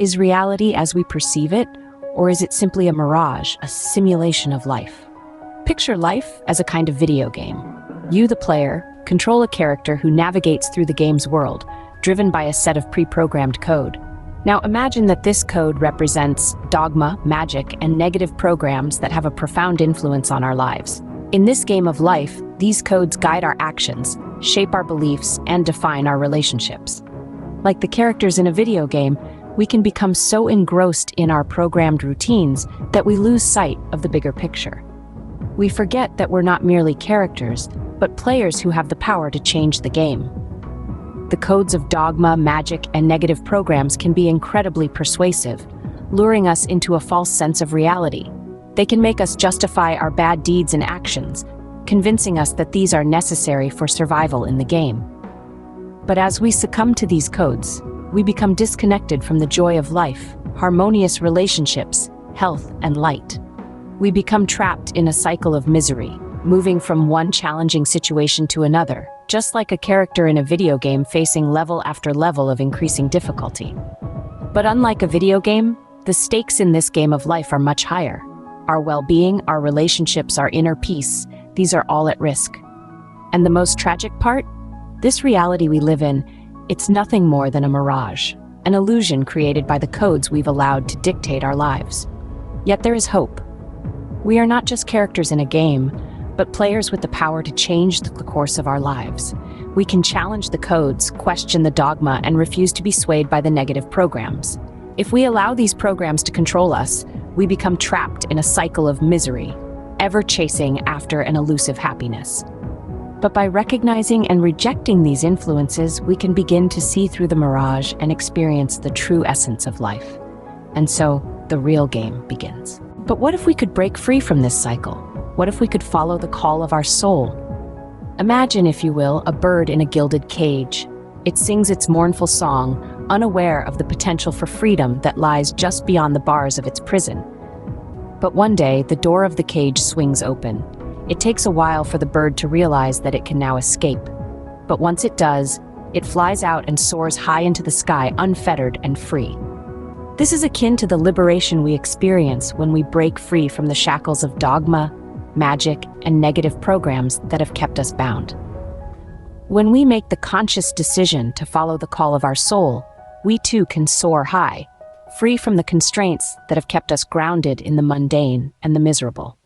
Is reality as we perceive it, or is it simply a mirage, a simulation of life? Picture life as a kind of video game. You, the player, control a character who navigates through the game's world, driven by a set of pre-programmed code. Now imagine that this code represents dogma, magic, and negative programs that have a profound influence on our lives. In this game of life, these codes guide our actions, shape our beliefs, and define our relationships. Like the characters in a video game, we can become so engrossed in our programmed routines that we lose sight of the bigger picture. We forget that we're not merely characters, but players who have the power to change the game. The codes of dogma, magic, and negative programs can be incredibly persuasive, luring us into a false sense of reality. They can make us justify our bad deeds and actions, convincing us that these are necessary for survival in the game. But as we succumb to these codes, we become disconnected from the joy of life, harmonious relationships, health, and light. We become trapped in a cycle of misery, moving from one challenging situation to another, just like a character in a video game facing level after level of increasing difficulty. But unlike a video game, the stakes in this game of life are much higher. Our well-being, our relationships, our inner peace, these are all at risk. And the most tragic part? This reality we live in, it's nothing more than a mirage, an illusion created by the codes we've allowed to dictate our lives. Yet there is hope. We are not just characters in a game, but players with the power to change the course of our lives. We can challenge the codes, question the dogma, and refuse to be swayed by the negative programs. If we allow these programs to control us, we become trapped in a cycle of misery, ever chasing after an elusive happiness. But by recognizing and rejecting these influences, we can begin to see through the mirage and experience the true essence of life. And so, the real game begins. But what if we could break free from this cycle? What if we could follow the call of our soul? Imagine, if you will, a bird in a gilded cage. It sings its mournful song, unaware of the potential for freedom that lies just beyond the bars of its prison. But one day, the door of the cage swings open. It takes a while for the bird to realize that it can now escape. But once it does, it flies out and soars high into the sky, unfettered and free. This is akin to the liberation we experience when we break free from the shackles of dogma, magic, and negative programs that have kept us bound. When we make the conscious decision to follow the call of our soul, we too can soar high, free from the constraints that have kept us grounded in the mundane and the miserable.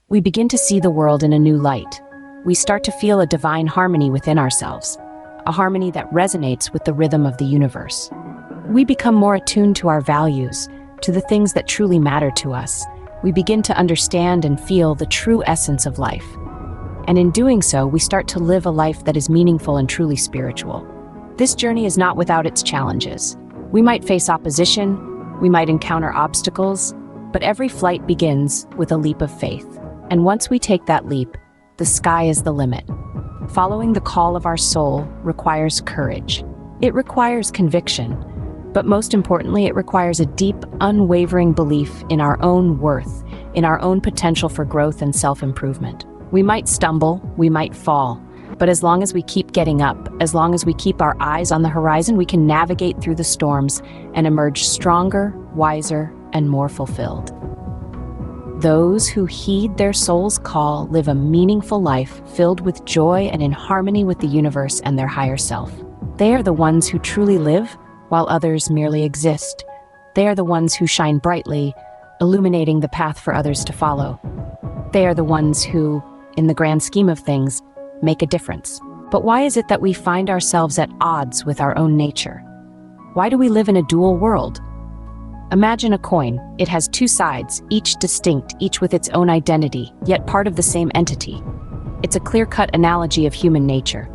We begin to see the world in a new light. We start to feel a divine harmony within ourselves, a harmony that resonates with the rhythm of the universe. We become more attuned to our values, to the things that truly matter to us. We begin to understand and feel the true essence of life. And in doing so, we start to live a life that is meaningful and truly spiritual. This journey is not without its challenges. We might face opposition, we might encounter obstacles, but every flight begins with a leap of faith. And once we take that leap, the sky is the limit. Following the call of our soul requires courage. It requires conviction, but most importantly, it requires a deep, unwavering belief in our own worth, in our own potential for growth and self-improvement. We might stumble, we might fall, but as long as we keep getting up, as long as we keep our eyes on the horizon, we can navigate through the storms and emerge stronger, wiser, and more fulfilled. Those who heed their soul's call live a meaningful life filled with joy and in harmony with the universe and their higher self. They are the ones who truly live, while others merely exist. They are the ones who shine brightly, illuminating the path for others to follow. They are the ones who, in the grand scheme of things, make a difference. But why is it that we find ourselves at odds with our own nature? Why do we live in a dual world? Imagine a coin. It has two sides, each distinct, each with its own identity, yet part of the same entity. It's a clear-cut analogy of human nature.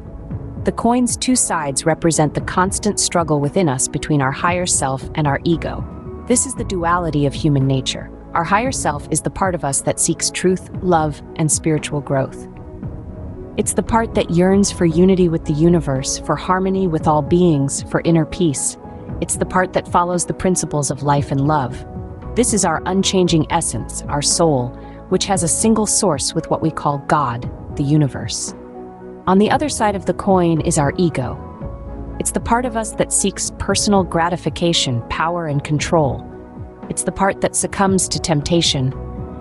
The coin's two sides represent the constant struggle within us between our higher self and our ego. This is the duality of human nature. Our higher self is the part of us that seeks truth, love, and spiritual growth. It's the part that yearns for unity with the universe, for harmony with all beings, for inner peace. It's the part that follows the principles of life and love. This is our unchanging essence, our soul, which has a single source with what we call God, the universe. On the other side of the coin is our ego. It's the part of us that seeks personal gratification, power, and control. It's the part that succumbs to temptation,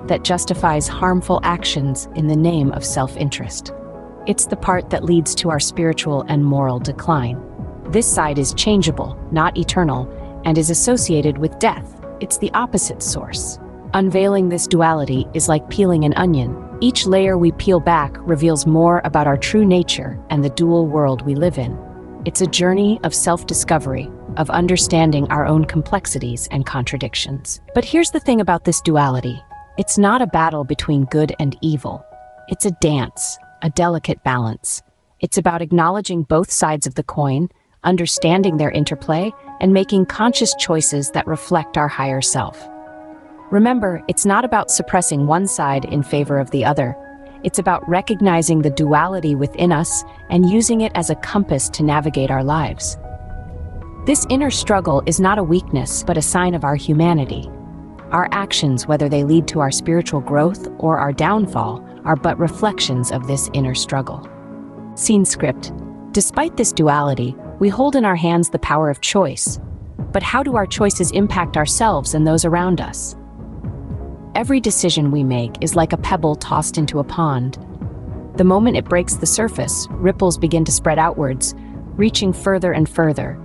that justifies harmful actions in the name of self-interest. It's the part that leads to our spiritual and moral decline. This side is changeable, not eternal, and is associated with death. It's the opposite source. Unveiling this duality is like peeling an onion. Each layer we peel back reveals more about our true nature and the dual world we live in. It's a journey of self-discovery, of understanding our own complexities and contradictions. But here's the thing about this duality. It's not a battle between good and evil. It's a dance, a delicate balance. It's about acknowledging both sides of the coin, understanding their interplay, and making conscious choices that reflect our higher self. Remember, it's not about suppressing one side in favor of the other. It's about recognizing the duality within us and using it as a compass to navigate our lives. This inner struggle is not a weakness, but a sign of our humanity. Our actions, whether they lead to our spiritual growth or our downfall, are but reflections of this inner struggle. Scene script. Despite this duality, we hold in our hands the power of choice. But how do our choices impact ourselves and those around us? Every decision we make is like a pebble tossed into a pond. The moment it breaks the surface, ripples begin to spread outwards, reaching further and further.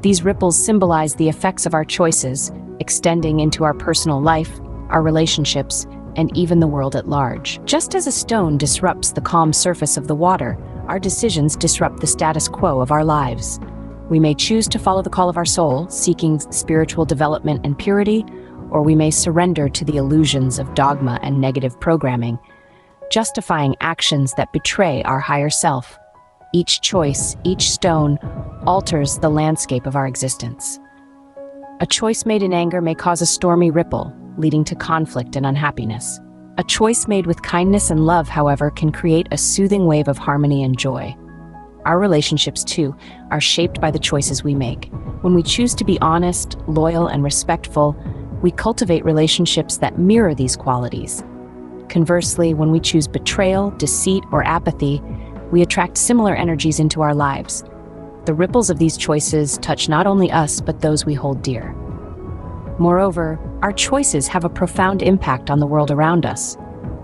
These ripples symbolize the effects of our choices, extending into our personal life, our relationships, and even the world at large. Just as a stone disrupts the calm surface of the water, our decisions disrupt the status quo of our lives. We may choose to follow the call of our soul, seeking spiritual development and purity, or we may surrender to the illusions of dogma and negative programming, justifying actions that betray our higher self. Each choice, each stone, alters the landscape of our existence. A choice made in anger may cause a stormy ripple, leading to conflict and unhappiness. A choice made with kindness and love, however, can create a soothing wave of harmony and joy. Our relationships, too, are shaped by the choices we make. When we choose to be honest, loyal, and respectful, we cultivate relationships that mirror these qualities. Conversely, when we choose betrayal, deceit, or apathy, we attract similar energies into our lives. The ripples of these choices touch not only us, but those we hold dear. Moreover, our choices have a profound impact on the world around us.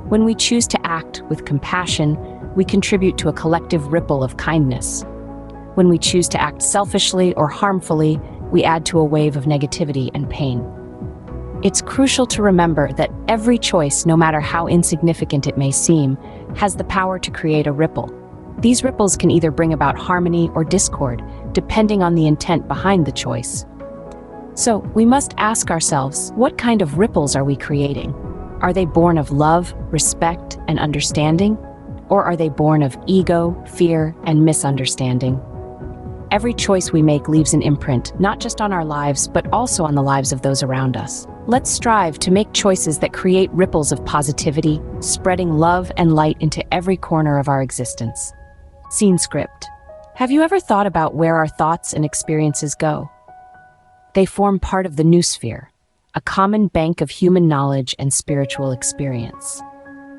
When we choose to act with compassion, we contribute to a collective ripple of kindness. When we choose to act selfishly or harmfully, we add to a wave of negativity and pain. It's crucial to remember that every choice, no matter how insignificant it may seem, has the power to create a ripple. These ripples can either bring about harmony or discord, depending on the intent behind the choice. So, we must ask ourselves, what kind of ripples are we creating? Are they born of love, respect, and understanding? Or are they born of ego, fear, and misunderstanding? Every choice we make leaves an imprint, not just on our lives, but also on the lives of those around us. Let's strive to make choices that create ripples of positivity, spreading love and light into every corner of our existence. Scene script. Have you ever thought about where our thoughts and experiences go? They form part of the Noosphere, a common bank of human knowledge and spiritual experience.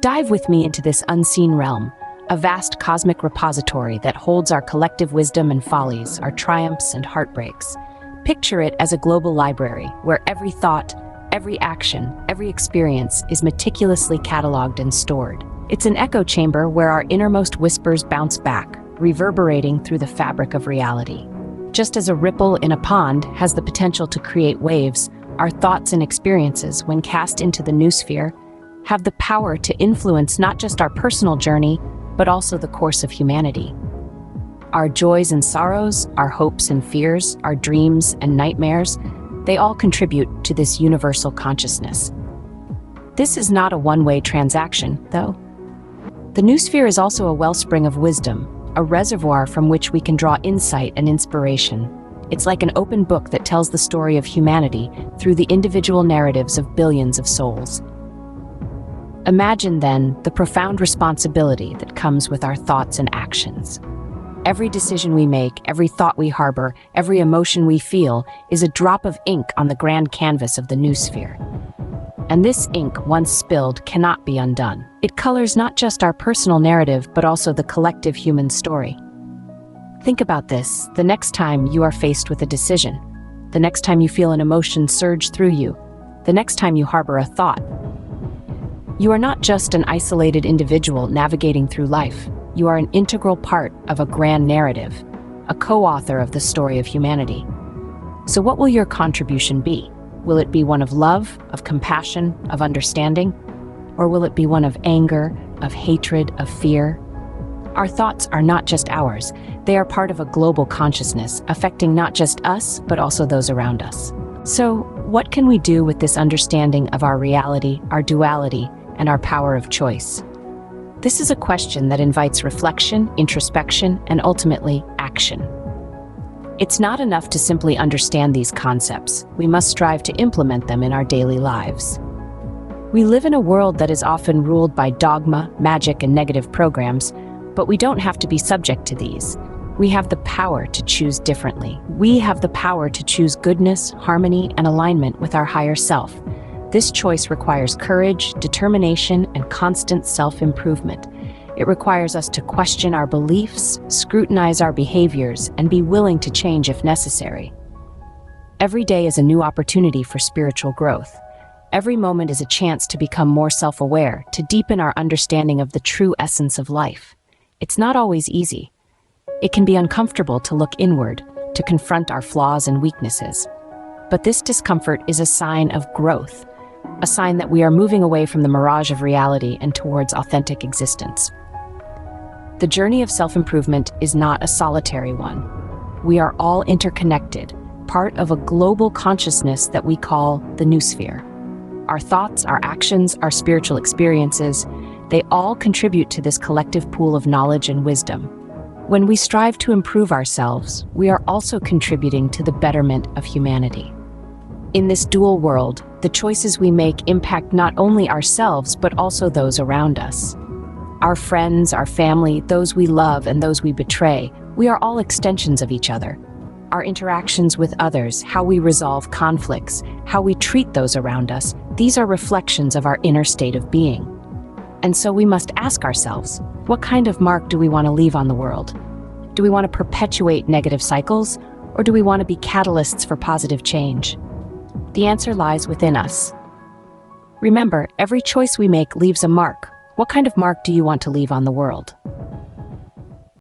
Dive with me into this unseen realm, a vast cosmic repository that holds our collective wisdom and follies, our triumphs and heartbreaks. Picture it as a global library where every thought, every action, every experience is meticulously cataloged and stored. It's an echo chamber where our innermost whispers bounce back, reverberating through the fabric of reality. Just as a ripple in a pond has the potential to create waves, our thoughts and experiences, when cast into the Noosphere, have the power to influence not just our personal journey, but also the course of humanity. Our joys and sorrows, our hopes and fears, our dreams and nightmares, they all contribute to this universal consciousness. This is not a one-way transaction, though. The Noosphere is also a wellspring of wisdom, a reservoir from which we can draw insight and inspiration. It's like an open book that tells the story of humanity through the individual narratives of billions of souls. Imagine, then, the profound responsibility that comes with our thoughts and actions. Every decision we make, every thought we harbor, every emotion we feel is a drop of ink on the grand canvas of the Noosphere. And this ink, once spilled, cannot be undone. It colors not just our personal narrative, but also the collective human story. Think about this. The next time you are faced with a decision, the next time you feel an emotion surge through you, the next time you harbor a thought, you are not just an isolated individual navigating through life. You are an integral part of a grand narrative, a co-author of the story of humanity. So what will your contribution be? Will it be one of love, of compassion, of understanding? Or will it be one of anger, of hatred, of fear? Our thoughts are not just ours. They are part of a global consciousness, affecting not just us, but also those around us. So, what can we do with this understanding of our reality, our duality, and our power of choice? This is a question that invites reflection, introspection, and ultimately, action. It's not enough to simply understand these concepts. We must strive to implement them in our daily lives. We live in a world that is often ruled by dogma, magic, and negative programs, but we don't have to be subject to these. We have the power to choose differently. We have the power to choose goodness, harmony, and alignment with our higher self. This choice requires courage, determination, and constant self-improvement. It requires us to question our beliefs, scrutinize our behaviors, and be willing to change if necessary. Every day is a new opportunity for spiritual growth. Every moment is a chance to become more self-aware, to deepen our understanding of the true essence of life. It's not always easy. It can be uncomfortable to look inward, to confront our flaws and weaknesses. But this discomfort is a sign of growth, a sign that we are moving away from the mirage of reality and towards authentic existence. The journey of self-improvement is not a solitary one. We are all interconnected, part of a global consciousness that we call the Noosphere. Our thoughts, our actions, our spiritual experiences, they all contribute to this collective pool of knowledge and wisdom. When we strive to improve ourselves, we are also contributing to the betterment of humanity. In this dual world, the choices we make impact not only ourselves, but also those around us. Our friends, our family, those we love, and those we betray, we are all extensions of each other. Our interactions with others, how we resolve conflicts, how we treat those around us, these are reflections of our inner state of being. And so we must ask ourselves, what kind of mark do we want to leave on the world? Do we want to perpetuate negative cycles, or do we want to be catalysts for positive change? The answer lies within us. Remember, every choice we make leaves a mark. What kind of mark do you want to leave on the world?